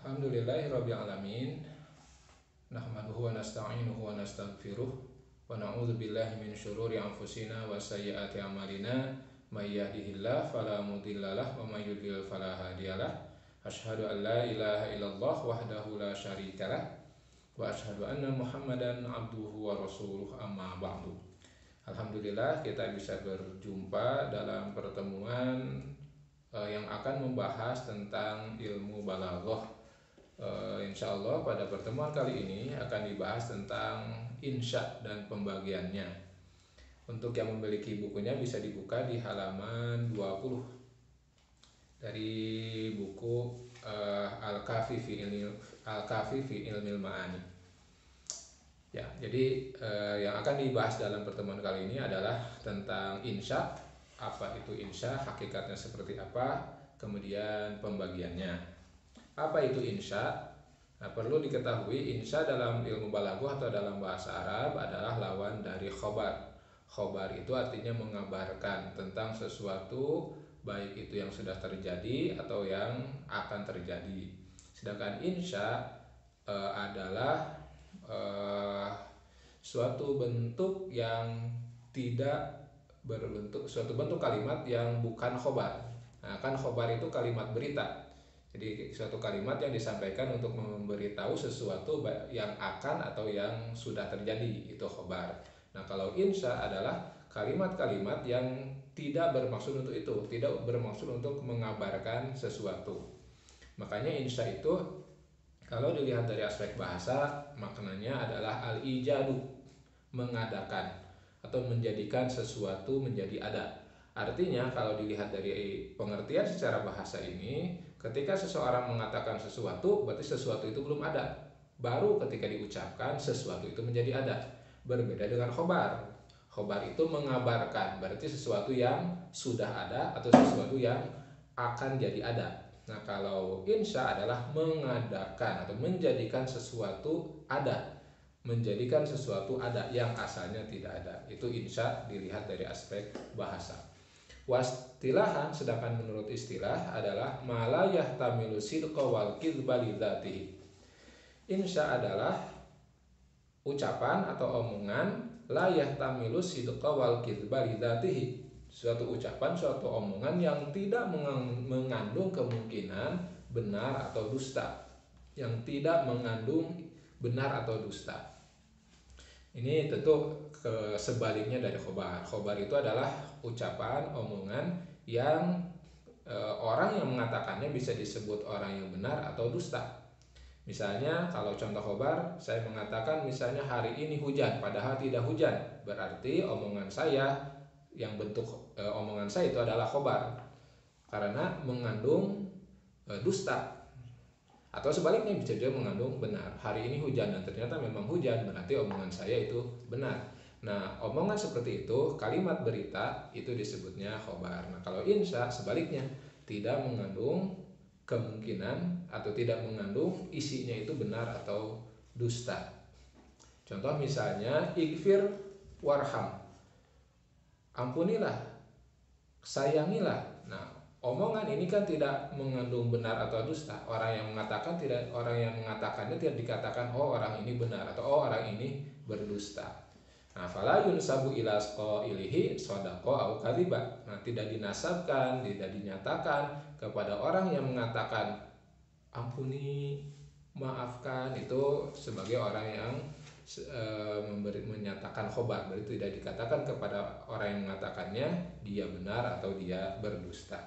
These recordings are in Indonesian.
Alhamdulillahirabbil alamin. Nahmaduhu wa nasta'inuhu wa nastaghfiruh wa na'udzu billahi min syururi anfusina wa sayyiati a'malina. May yahdihillahu fala mudhillalah wa may yudhlil fala hadiyalah. Asyhadu an la ilaha illallah wahdahu la syarikalah wa asyhadu anna Muhammadan abduhu wa rasuluh, amma ba'du. Alhamdulillah kita bisa berjumpa dalam pertemuan yang akan membahas tentang ilmu balaghah. Insya Allah pada pertemuan kali ini akan dibahas tentang insya dan pembagiannya. Untuk yang memiliki bukunya bisa dibuka di halaman 20 dari buku Al-Kafi fi Ilmil Ma'ani. Ya, jadi yang akan dibahas dalam pertemuan kali ini adalah tentang insya. Apa itu insya, hakikatnya seperti apa, kemudian pembagiannya. Apa itu insya? Nah, perlu diketahui insya dalam ilmu balaghah atau dalam bahasa Arab adalah lawan dari khobar. Khobar itu artinya mengabarkan tentang sesuatu, baik itu yang sudah terjadi atau yang akan terjadi. Sedangkan insya adalah suatu bentuk yang tidak berbentuk, suatu bentuk kalimat yang bukan khobar. Nah, kan khobar itu kalimat berita. Jadi suatu kalimat yang disampaikan untuk memberitahu sesuatu yang akan atau yang sudah terjadi, itu khobar. Nah, kalau insya adalah kalimat-kalimat yang tidak bermaksud untuk itu, tidak bermaksud untuk mengabarkan sesuatu. Makanya insya itu kalau dilihat dari aspek bahasa, maknanya adalah al-ijadu, mengadakan atau menjadikan sesuatu menjadi ada. Artinya kalau dilihat dari pengertian secara bahasa ini, ketika seseorang mengatakan sesuatu, berarti sesuatu itu belum ada. Baru ketika diucapkan, sesuatu itu menjadi ada. Berbeda dengan khobar. Khobar itu mengabarkan, berarti sesuatu yang sudah ada atau sesuatu yang akan jadi ada. Nah, kalau insya adalah mengadakan atau menjadikan sesuatu ada. Menjadikan sesuatu ada yang asalnya tidak ada. Itu insya dilihat dari aspek bahasa. Wastilahan, sedangkan menurut istilah adalah ma la yahtamilu sidqa wal kidba li dzatihi. Insya adalah ucapan atau omongan la yahtamilu sidqa wal kidba li dzatihi. Suatu ucapan, suatu omongan yang tidak mengandung kemungkinan benar atau dusta. Yang tidak mengandung benar atau dusta. Ini tentu sebaliknya dari khobar. Khobar itu adalah ucapan, omongan yang orang yang mengatakannya bisa disebut orang yang benar atau dusta. Misalnya kalau contoh khobar, saya mengatakan misalnya hari ini hujan, padahal tidak hujan. Berarti omongan saya, yang bentuk omongan saya itu adalah khobar, karena mengandung dusta. Atau sebaliknya bisa juga mengandung benar. Hari ini hujan dan ternyata memang hujan, berarti omongan saya itu benar. Nah, omongan seperti itu, kalimat berita itu disebutnya khobar. Nah, kalau insya sebaliknya, tidak mengandung kemungkinan atau tidak mengandung isinya itu benar atau dusta. Contoh misalnya ighfir warham, ampunilah, sayangilah. Nah, omongan ini kan tidak mengandung benar atau dusta. Orang yang mengatakannya tidak dikatakan oh orang ini benar atau oh orang ini berdusta. Nah, fala yunsabu ila qailihi shadaqa au kadhiba. Nah, tidak dinasabkan, tidak dinyatakan kepada orang yang mengatakan ampuni, maafkan itu sebagai orang yang menyatakan khobar. Berarti tidak dikatakan kepada orang yang mengatakannya dia benar atau dia berdusta.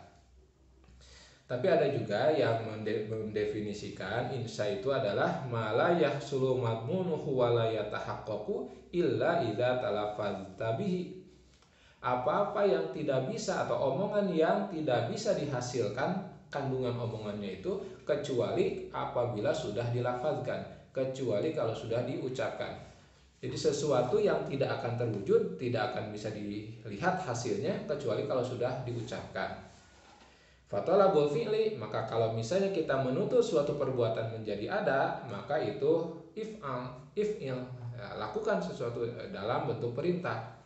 Tapi ada juga yang mendefinisikan insya itu adalah ma la yahsulu madmunuhu wa la yatahaqqaqu illa idza talaffazta bihi. Apa-apa yang tidak bisa atau omongan yang tidak bisa dihasilkan kandungan omongannya itu kecuali apabila sudah dilafazkan, kecuali kalau sudah diucapkan. Jadi sesuatu yang tidak akan terwujud, tidak akan bisa dilihat hasilnya kecuali kalau sudah diucapkan. Fatalabul fi'li, maka kalau misalnya kita menuntut suatu perbuatan menjadi ada, maka itu if'il, lakukan sesuatu dalam bentuk perintah.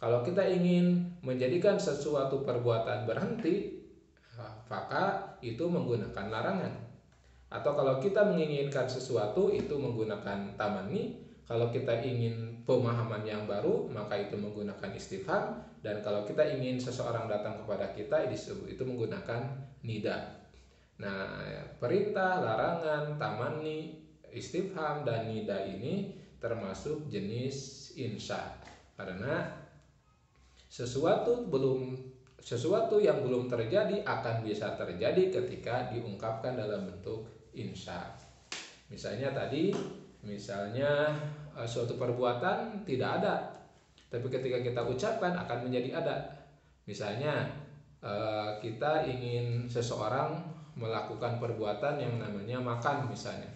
Kalau kita ingin menjadikan sesuatu perbuatan berhenti, maka itu menggunakan larangan. Atau kalau kita menginginkan sesuatu itu menggunakan tamanni. Kalau kita ingin pemahaman yang baru maka itu menggunakan istifham. Dan kalau kita ingin seseorang datang kepada kita itu menggunakan nida. Nah, perintah, larangan, tamanni, istifham, dan nida ini termasuk jenis insya. Karena sesuatu yang belum terjadi akan bisa terjadi ketika diungkapkan dalam bentuk insya. Misalnya suatu perbuatan tidak ada, tapi ketika kita ucapkan akan menjadi ada. Misalnya kita ingin seseorang melakukan perbuatan yang namanya makan misalnya.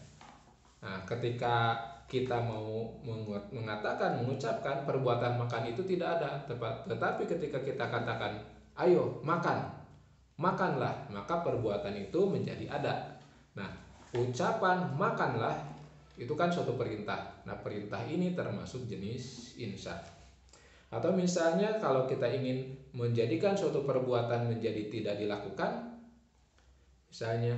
Nah, ketika kita mau mengucapkan perbuatan makan itu tidak ada, tetapi ketika kita katakan ayo makanlah, maka perbuatan itu menjadi ada. Nah, ucapan makanlah itu kan suatu perintah. Nah, perintah ini termasuk jenis insya. Atau misalnya kalau kita ingin menjadikan suatu perbuatan menjadi tidak dilakukan, misalnya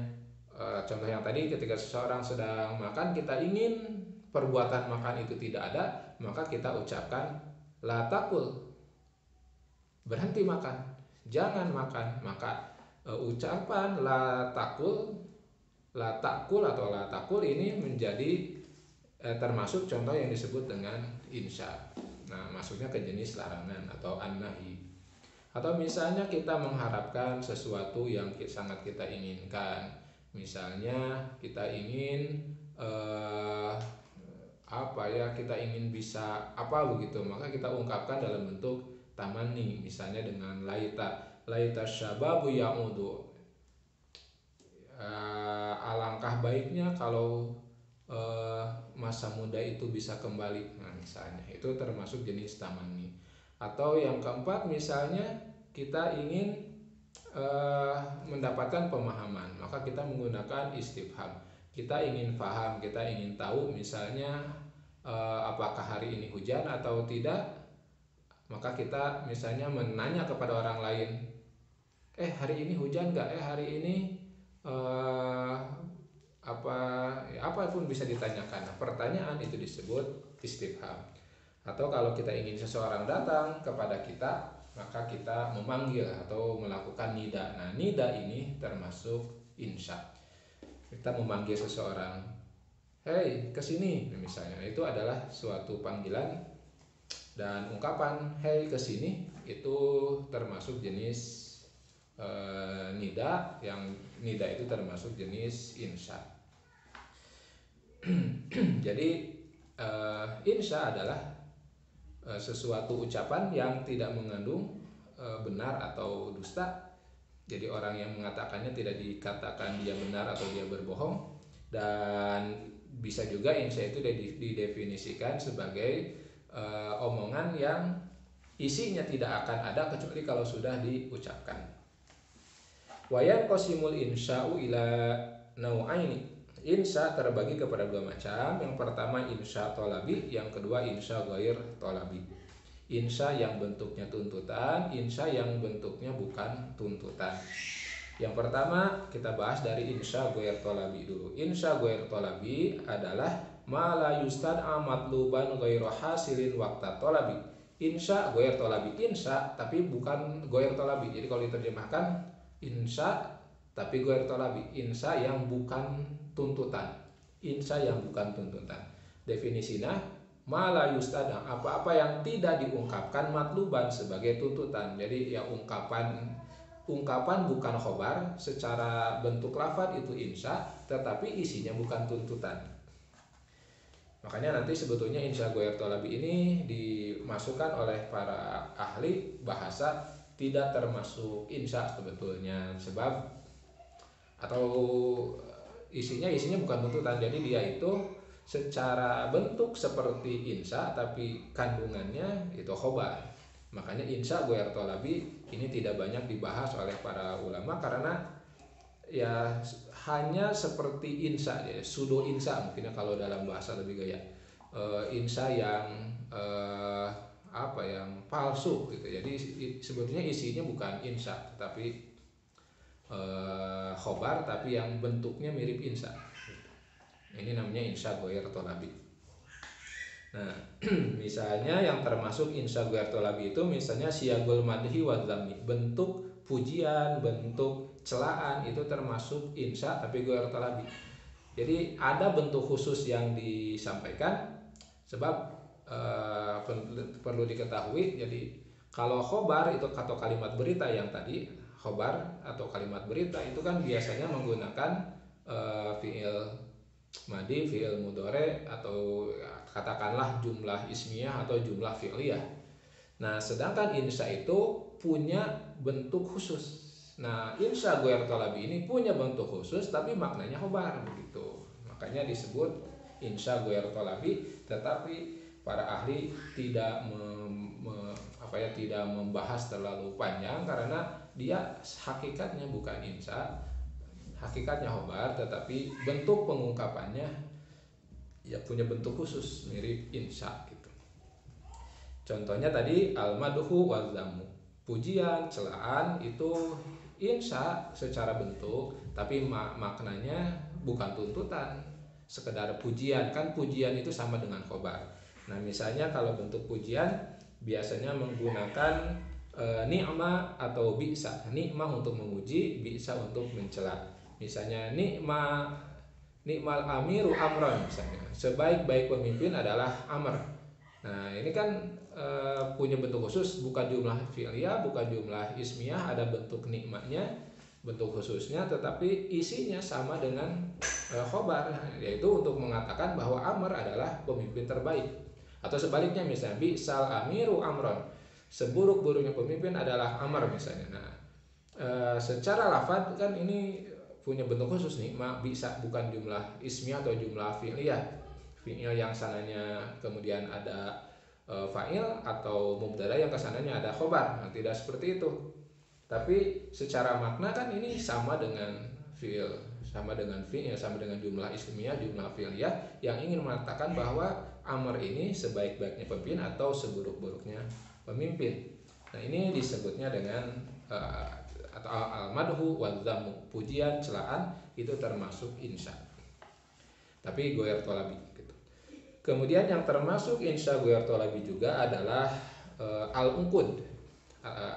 contoh yang tadi, ketika seseorang sedang makan kita ingin perbuatan makan itu tidak ada, maka kita ucapkan la takul, berhenti makan, jangan makan. Maka ucapan la takul atau la takul ini menjadi termasuk contoh yang disebut dengan insya. Nah, masuknya ke jenis larangan atau an-nahi. Atau misalnya kita mengharapkan sesuatu yang sangat kita inginkan. Misalnya kita ingin kita ingin bisa apa begitu, maka kita ungkapkan dalam bentuk tamanni, misalnya dengan laita syababu ya'udu, alangkah baiknya kalau masa muda itu bisa kembali. Nah, misalnya itu termasuk jenis tamanni. Atau yang keempat, misalnya kita ingin mendapatkan pemahaman, maka kita menggunakan istifham. Kita ingin paham, kita ingin tahu, misalnya apakah hari ini hujan atau tidak, maka kita misalnya menanya kepada orang lain, hari ini hujan nggak? Hari ini apapun bisa ditanyakan. Nah, pertanyaan itu disebut istifham. Atau kalau kita ingin seseorang datang kepada kita, maka kita memanggil atau melakukan nida. Nah, nida ini termasuk insya. Kita memanggil seseorang, hei kesini misalnya, itu adalah suatu panggilan. Dan ungkapan hei kesini itu termasuk jenis nida. Yang nida itu termasuk jenis insya. Jadi insya adalah sesuatu ucapan yang tidak mengandung benar atau dusta. Jadi orang yang mengatakannya tidak dikatakan dia benar atau dia berbohong. Dan bisa juga insya itu didefinisikan sebagai omongan yang isinya tidak akan ada kecuali kalau sudah diucapkan. Wa yanqasimul insya'u ila nau'aini. Insya terbagi kepada dua macam. Yang pertama insya tolabi, yang kedua insya ghair tolabi. Insya yang bentuknya tuntutan, insya yang bentuknya bukan tuntutan. Yang pertama kita bahas dari insya ghair tolabi dulu. Insya ghair tolabi adalah ma la yustad'a matluban ghairu hasilin waqta tolabi. Insya ghair tolabi, insya tapi bukan ghair tolabi. Jadi kalau diterjemahkan insya tapi ghair tolabi, insya yang bukan tuntutan. Insya yang bukan tuntutan. Definisinya ma la yustada, apa-apa yang tidak diungkapkan matluban sebagai tuntutan. Jadi ya ungkapan bukan khobar, secara bentuk lafaz itu insya, tetapi isinya bukan tuntutan. Makanya nanti sebetulnya insya ghair tolabi ini dimasukkan oleh para ahli bahasa tidak termasuk insya sebetulnya, sebab atau isinya bukan tuntutan. Jadi dia itu secara bentuk seperti insya tapi kandungannya itu khobar. Makanya insya ghair tolabi ini tidak banyak dibahas oleh para ulama karena ya hanya seperti insya, ya, sudo insya mungkin kalau dalam bahasa lebih gaya, insya yang yang palsu gitu. Jadi sebetulnya isinya bukan insya tetapi khobar tapi yang bentuknya mirip insya. Ini namanya insya goir tolabi. Nah, misalnya yang termasuk insya goir tolabi itu misalnya siyagul madhi wa dzammi, bentuk pujian, bentuk celaan itu termasuk insya tapi goir tolabi. Jadi ada bentuk khusus yang disampaikan sebab perlu diketahui. Jadi kalau khobar itu atau kalimat berita yang tadi, khobar atau kalimat berita itu kan biasanya menggunakan fiil madi, fiil mudhore, atau katakanlah jumlah ismiyah atau jumlah fi'liyah. Nah, sedangkan insya itu punya bentuk khusus. Nah, insya goir tolabi ini punya bentuk khusus tapi maknanya khobar begitu. Makanya disebut insya goir tolabi, tetapi para ahli tidak tidak membahas terlalu panjang karena dia hakikatnya bukan insya, hakikatnya khobar, tetapi bentuk pengungkapannya ya punya bentuk khusus mirip insya gitu. Contohnya tadi al-madhu wa dzammu, pujian, celaan itu insya secara bentuk, tapi maknanya bukan tuntutan, sekedar pujian. Kan pujian itu sama dengan khobar. Nah, misalnya kalau bentuk pujian biasanya menggunakan ni'ma atau bi'sa. Ni'ma untuk memuji, bi'sa untuk mencela. Misalnya ni'mal amiru amron misalnya. Sebaik-baik pemimpin adalah amr. Nah, ini kan punya bentuk khusus, bukan jumlah fi'liyah, bukan jumlah ismiyah, ada bentuk nikmatnya, bentuk khususnya, tetapi isinya sama dengan khobar, yaitu untuk mengatakan bahwa amr adalah pemimpin terbaik. Atau sebaliknya misalnya bi'sal amiru amron, seburuk-buruknya pemimpin adalah amr misalnya. Nah, secara lafadz kan ini punya bentuk khusus nih, bi'sa bukan jumlah ismiyah atau jumlah fi'liyah. Fi'il yang sananya kemudian ada fa'il atau mubtada yang kesananya ada khobar. Nah, tidak seperti itu. Tapi secara makna kan ini sama dengan fi'il, sama dengan jumlah ismiyah, jumlah fi'liyah yang ingin mengatakan bahwa amr ini sebaik-baiknya pemimpin atau seburuk-buruknya pemimpin. Nah, ini disebutnya dengan atau al-madhu wa dzammu, pujian, celaan, itu termasuk insya. Tapi goir tolabi gitu. Kemudian yang termasuk insya goir tolabi juga adalah al-unqud,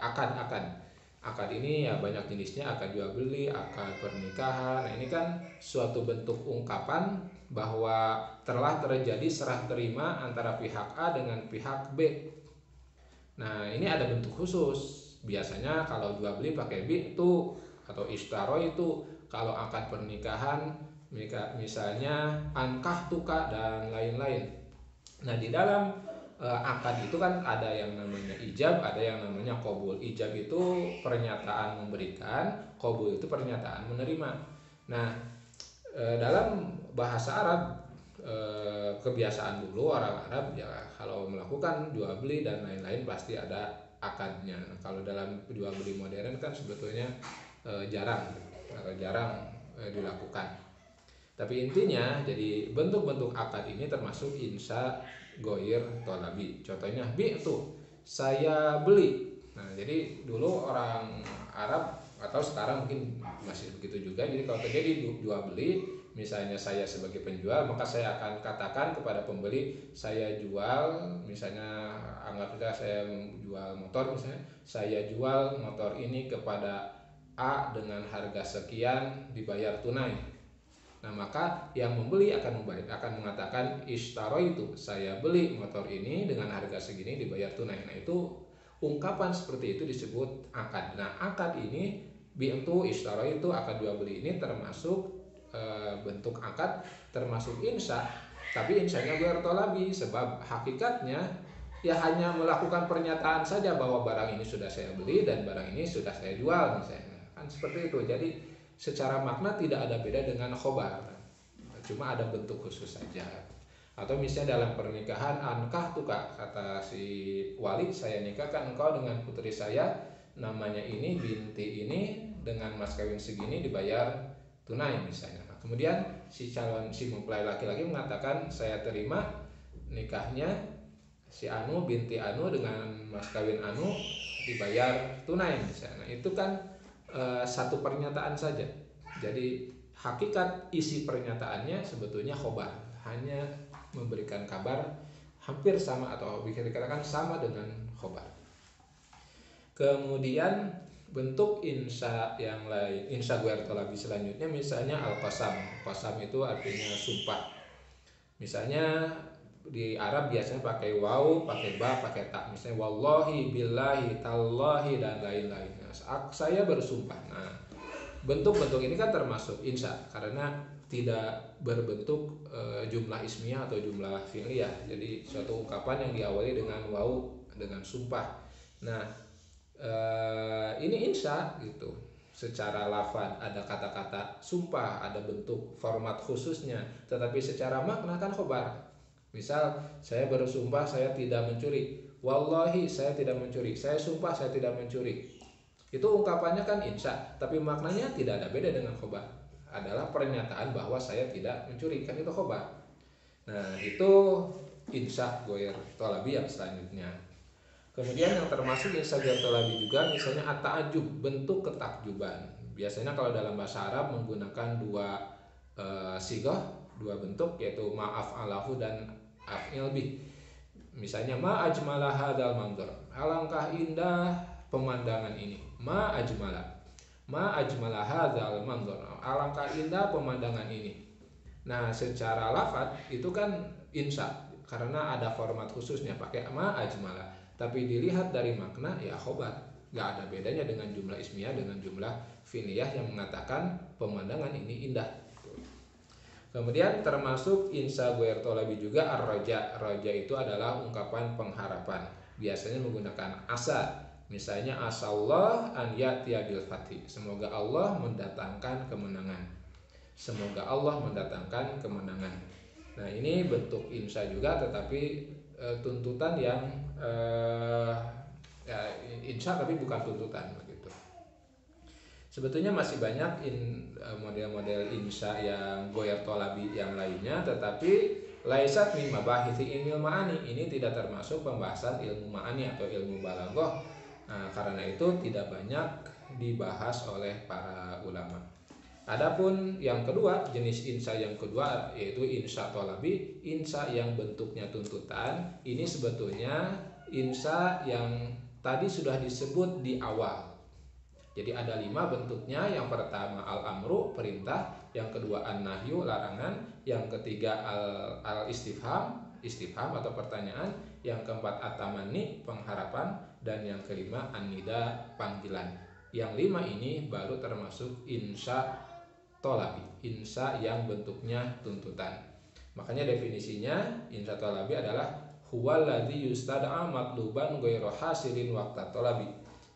akad. Akad ini ya banyak jenisnya, akad jual beli, akad pernikahan. Nah, ini kan suatu bentuk ungkapan bahwa telah terjadi serah terima antara pihak A dengan pihak B. Nah, ini ada bentuk khusus. Biasanya kalau jual beli pakai bi itu atau istaro itu. Kalau akad pernikahan misalnya ankah tuka dan lain-lain. Nah, di dalam akad itu kan ada yang namanya ijab, ada yang namanya qabul. Ijab itu pernyataan memberikan, qabul itu pernyataan menerima. Nah, dalam bahasa Arab kebiasaan dulu orang Arab ya kalau melakukan jual beli dan lain-lain pasti ada akadnya. Nah, kalau dalam jual beli modern kan sebetulnya jarang dilakukan. Tapi intinya jadi bentuk-bentuk akad ini termasuk insya goir tolabi. Contohnya bi'tu, saya beli. Nah, jadi dulu orang Arab atau sekarang mungkin masih begitu juga. Jadi kalau terjadi jual beli, misalnya saya sebagai penjual, maka saya akan katakan kepada pembeli, saya jual, misalnya anggaplah saya jual motor misalnya, saya jual motor ini kepada A dengan harga sekian dibayar tunai. Nah, maka yang membeli akan mengatakan ishtaroitu, saya beli motor ini dengan harga segini dibayar tunai. Nah, itu ungkapan seperti itu disebut akad. Nah, akad ini bi'tu, ishtaroitu, akad jual beli ini termasuk bentuk akad, termasuk insya. Tapi insyanya goir tolabi, sebab hakikatnya ya hanya melakukan pernyataan saja bahwa barang ini sudah saya beli dan barang ini sudah saya jual misalnya. Kan seperti itu. Jadi secara makna tidak ada beda dengan khobar, cuma ada bentuk khusus saja. Atau misalnya dalam pernikahan, ankah tuka, kata si wali, saya nikahkan engkau dengan putri saya, namanya ini, binti ini, dengan mas kawin segini dibayar tunai misalnya. Nah, kemudian si mempelai laki-laki mengatakan, saya terima nikahnya si Anu binti Anu dengan mas kawin Anu dibayar tunai misalnya. Nah, itu kan satu pernyataan saja. Jadi hakikat isi pernyataannya sebetulnya khobar, hanya memberikan kabar hampir sama atau bisa dikatakan sama dengan khobar. Kemudian bentuk insya yang lain, insya ghair thalabi selanjutnya misalnya al-qasam. Qasam itu artinya sumpah. Misalnya di Arab biasanya pakai waw, pakai ba, pakai ta. Misalnya wallahi, billahi, tallahi dan lain-lain. Nah, saya bersumpah. Nah, bentuk-bentuk ini kan termasuk insya karena tidak berbentuk jumlah ismiyah atau jumlah fi'liyah. Jadi suatu ungkapan yang diawali dengan waw, dengan sumpah. Nah, ini insya gitu. Secara lafaz ada kata-kata sumpah, ada bentuk format khususnya, tetapi secara makna kan khobar. Misal saya bersumpah saya tidak mencuri, wallahi saya tidak mencuri, saya sumpah saya tidak mencuri. Itu ungkapannya kan insya, tapi maknanya tidak ada beda dengan khobar. Adalah pernyataan bahwa saya tidak mencuri, kan itu khobar. Nah, itu insya ghair thalabi yang selanjutnya. Kemudian yang termasuk insya ghair thalabi juga misalnya at-ta'ajjub, bentuk ketakjuban. Biasanya kalau dalam bahasa Arab menggunakan dua sigah, dua bentuk, yaitu ma'af'alahu dan af'il bih. Misalnya ma ajmala hadzal manzar, alangkah indah pemandangan ini. Ma ajmala hadzal manzar, alangkah indah pemandangan ini. Nah, secara lafaz itu kan insya karena ada format khususnya pakai ma ajmala. Tapi dilihat dari makna ya khobar, nggak ada bedanya dengan jumlah ismiyah dengan jumlah fi'liyah yang mengatakan pemandangan ini indah. Kemudian termasuk insya ghair thalabi juga ar-raja. Raja itu adalah ungkapan pengharapan. Biasanya menggunakan asa. Misalnya asallah an ya'tiya bil fathi. Semoga Allah mendatangkan kemenangan. Semoga Allah mendatangkan kemenangan. Nah, ini bentuk insya juga, tetapi tuntutan yang insya tapi bukan tuntutan begitu. Sebetulnya masih banyak model-model insya yang ghair thalabi yang lainnya, tetapi laisat min mabahitsi ilmil ma'ani. Ini tidak termasuk pembahasan ilmu ma'ani atau ilmu balaghah. Nah, karena itu tidak banyak dibahas oleh para ulama. Adapun yang kedua, jenis insya yang kedua yaitu insya thalabi, insya yang bentuknya tuntutan. Ini sebetulnya insya yang tadi sudah disebut di awal. Jadi ada 5 bentuknya. Yang pertama al-amru, perintah. Yang kedua an-nahyu, larangan. Yang ketiga istifham atau pertanyaan. Yang keempat at-tamanni, pengharapan. Dan yang kelima an-nida, panggilan. Yang 5 ini baru termasuk insya thalabi, insya yang bentuknya tuntutan. Makanya definisinya insya thalabi adalah huwallazi yustad'a matluban ghairu hasilin waqta thalabi.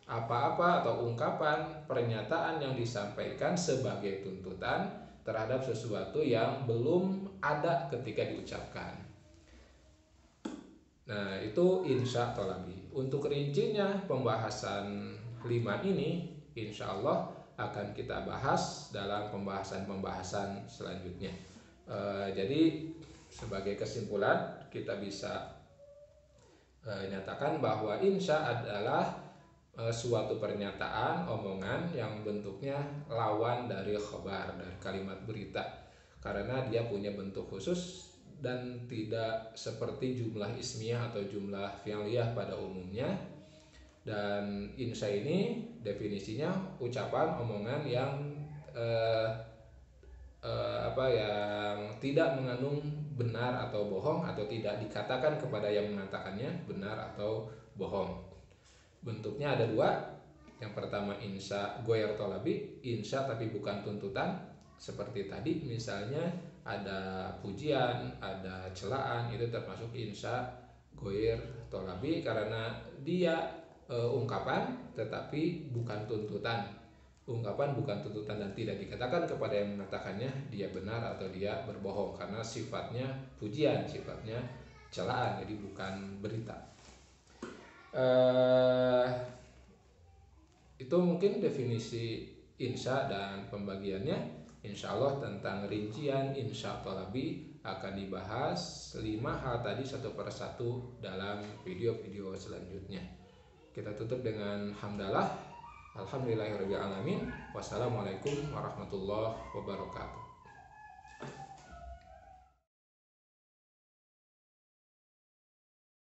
Apa-apa atau ungkapan, pernyataan yang disampaikan sebagai tuntutan terhadap sesuatu yang belum ada ketika diucapkan. Nah, itu insya thalabi. Untuk rincinya pembahasan 5 ini insya Allah akan kita bahas dalam pembahasan selanjutnya. Jadi sebagai kesimpulan kita bisa nyatakan bahwa insya adalah suatu pernyataan, omongan yang bentuknya lawan dari khobar, dari kalimat berita, karena dia punya bentuk khusus dan tidak seperti jumlah ismiyah atau jumlah fi'liyah pada umumnya. Dan insya ini definisinya ucapan, omongan yang yang tidak mengandung benar atau bohong, atau tidak dikatakan kepada yang mengatakannya benar atau bohong. Bentuknya ada 2. Yang pertama insya ghair thalabi, insya tapi bukan tuntutan. Seperti tadi misalnya ada pujian, ada celaan, itu termasuk insya ghair thalabi karena dia ungkapan tetapi bukan tuntutan. Ungkapan bukan tuntutan dan tidak dikatakan kepada yang mengatakannya dia benar atau dia berbohong, karena sifatnya pujian, sifatnya celaan, jadi bukan berita. Itu mungkin definisi insya dan pembagiannya. Insya Allah tentang rincian insya thalabi akan dibahas 5 hal tadi satu persatu dalam video-video selanjutnya. Kita tutup dengan hamdalah. Alhamdulillahirabbil alamin. Wassalamualaikum warahmatullahi wabarakatuh.